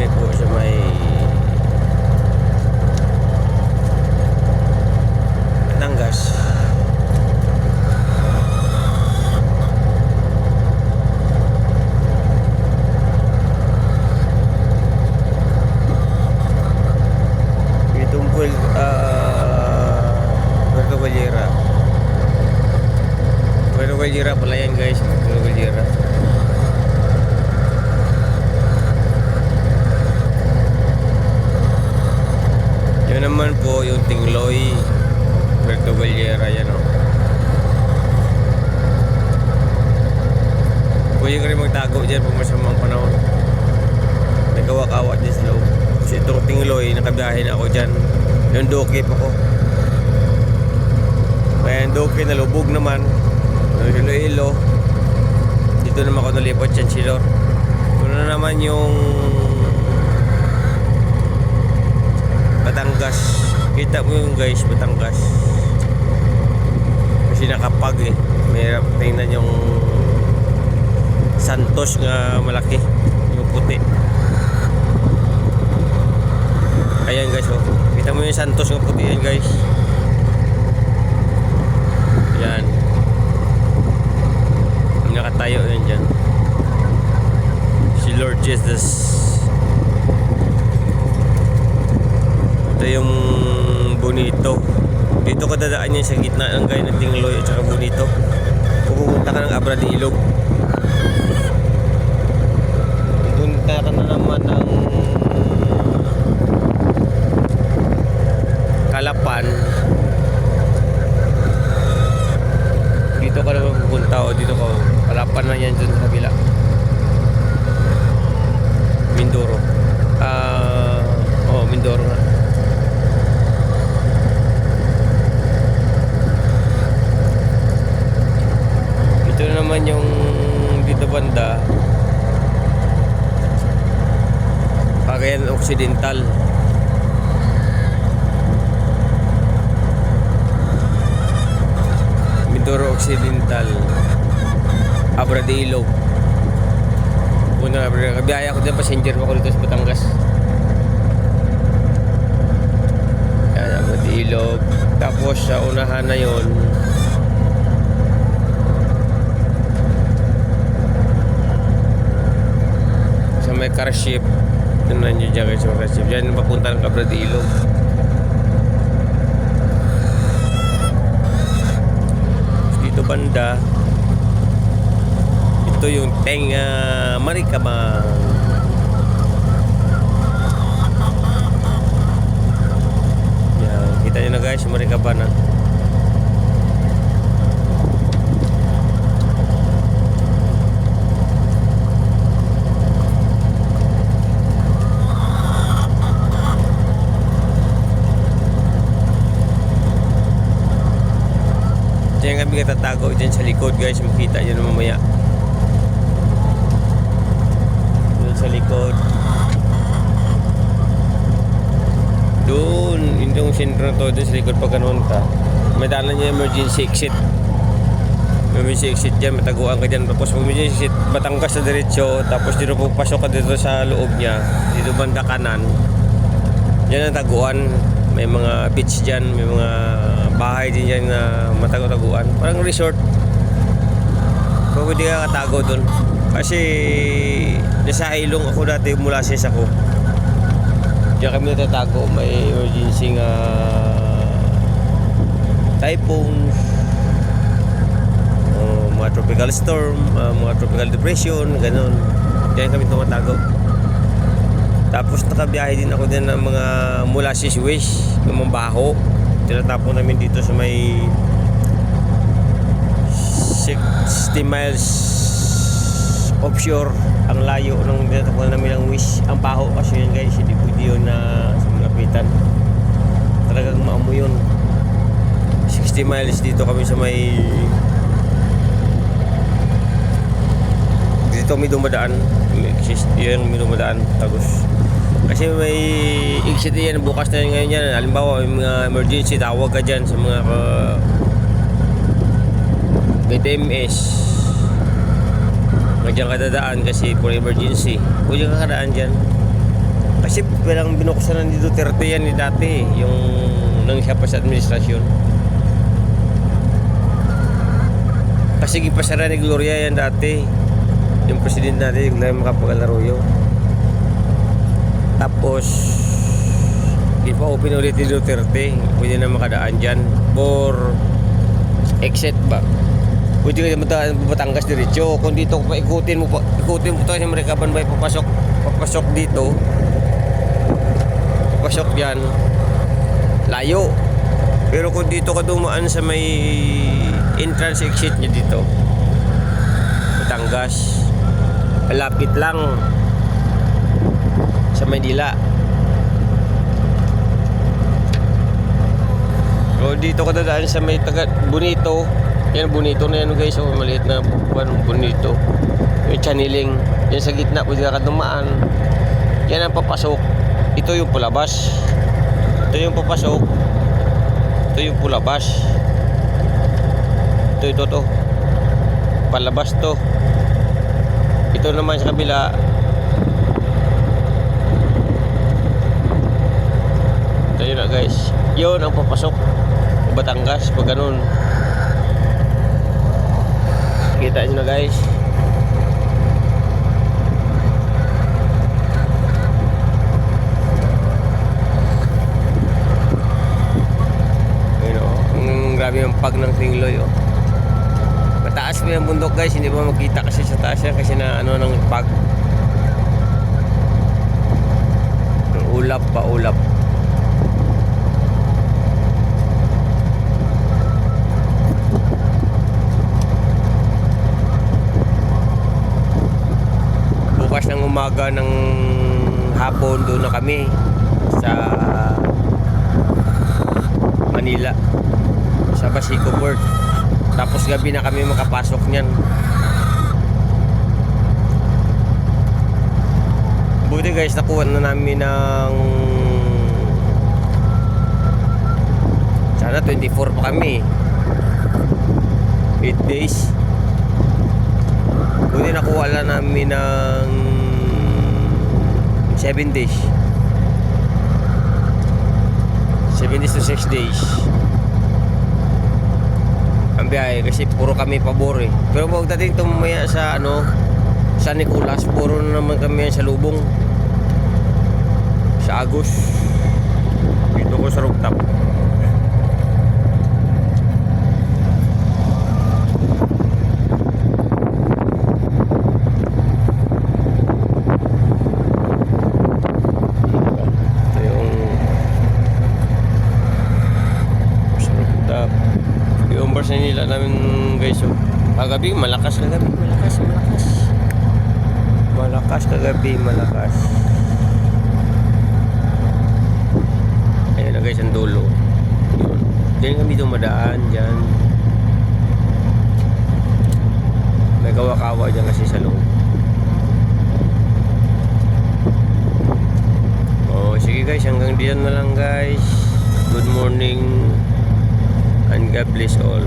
kami po sa may Batangas. Tungkol Puerto Valera. Puerto Valera pala yan guys, Puerto Valera. Yun naman po yung Tingloy, Puerto Valera yan o. Pwede ka rin magtago dyan pag masamang panahon. May kawak-kawak dyan sa loob. Kasi itong Tingloy, nakabiyahe na ako dyan. Yung doke pa ko. Kaya yung doke na lubog naman. Iloilo. Dito naman ako nalipot dyan, Silor. Ito na naman yung Batangas. Kita mo yung guys, Batangas. Kasi nakapag eh. Mahirap tingnan yung Santos nga malaki. Yung puti. Ayan guys, oh. Kita mo yung Santos ng puti yan guys. Yan. Nakatayo yan dyan. Si Lord Jesus. Ito yung Bonito. Dito ka dadaan yan sa gitna ng gaya ng Tingloy at saka Bonito. Pupunta ka ng Abra de Ilog. Pupunta ka na naman ng Calapan. Dito ka naman pupunta o dito ka. Calapan na yan dyan sa kabila. Mindoro. Mindoro nga. Ito na naman yung dito banda. Cagayan Occidental. Mindoro Occidental, Abra de Ilog. Una, kabiyaya ko din, passenger ko dito sa Batangas. Yan, Abra de Ilog. Tapos sa unahan na yon, sa may car ship. Tunan nyo dyan sa car ship. Yan papunta ng Abra de Ilog. Banda ito yung Maricabang. Yan, kita nyo na guys, Maricabang na. Diyan kami katatago dyan sa likod guys, makita nyo na mamaya. Doon sa likod. Doon, yung sentro na to, doon sa likod pag ganoon ka. May daanan nyo emergency exit. May emergency exit dyan, mataguan ka dyan. Tapos pag emergency exit, Batangas na diretso. Tapos dito pagpasok ka dito sa loob niya. Dito banda kanan. Yan ang taguan. May mga beach dyan, may mga bahay din dyan na matago-taguan. Parang resort. Pwede ka katago dun. Kasi nasa ilong ako dati, mula sis ako. Diyan kami natatago. May emergency nga typhoons, mga tropical storm, mga tropical depression, ganun. Diyan kami tumatago. Tapos nakabiyahe din ako din ng mga mula sa Swiss, ng mga baho. Tinatapon namin dito sa may 60 miles offshore. Ang layo ng tinatapon namin ng Wish. Ang baho kasi yun guys, hindi pwede yun na sa malapitan. Talagang maamoy yun. 60 miles dito kami sa may... Dito may dumadaan. Yan, may dumadaan. Tagos. Kasi may exit yan, bukas na ngayon yan. Halimbawa, may mga emergency, tawag ka dyan sa mga BTMS. Diyan ka dadaan kasi for emergency. Pwede ka kadaan dyan. Kasi walang binuksan na ni Duterte yan ni dati, yung nang siya pa sa administrasyon. Kasi gipasara ni Gloria yan dati, yung presidente natin, Gloria Macapagal-Arroyo. Tapos di pa open ulit ni Duterte, pwede na makadaan dyan for exit ba. Pwede ka naman Batangas diretso. Kung dito ikutin mo to kasi mereka banbay papasok dito. Pasok diyan. Layo. Pero kung dito ka dumaan sa may entrance exit niya dito, Batangas, malapit lang sa Manila. So dito ka dadaan sa may Bonito. Yan, Bonito na yan guys, so maliit na Bonito. Yung channeling, yan sa gitna, pwede ka dumaan. Yan ang papasok. Ito yung pulabas. Ito yung papasok. Ito yung pulabas. Ito to. Palabas to. Ito naman sa kabila. Ito yun na guys. Yun ang papasok. Batangas, pag ganun. Kita nyo na guys. Ayun o, grabe yung pag ng Tingloy o. Mataas mo yung bundok guys, hindi ba makita kasi sa taas yan kasi na ano ng pag. Ulap pa ulap. Bukas ng umaga ng hapon doon na kami sa Manila, sa Basico Port. Tapos gabi na kami makapasok niyan. Buti guys, nakuha na namin ng sana 24 pa kami, 8 days. Buti nakuha lang namin ng 7 days. 7 days to 6 days ang biyahe kasi puro kami pabor eh. Pero pagdating tumamaya sa ano, San Nicolas, puro na naman kami sa lubong. Sa Agos. Dito ko sa rooftop. Sa nila namin guys, so kagabi malakas kagabi, malakas kagabi, malakas. Ayun na guys ang dulo. Yun, diyan kami dumadaan dyan. May kawa-kawa dyan kasi sa loob. Oh sige guys, hanggang diyan na lang guys. Good morning and God bless all.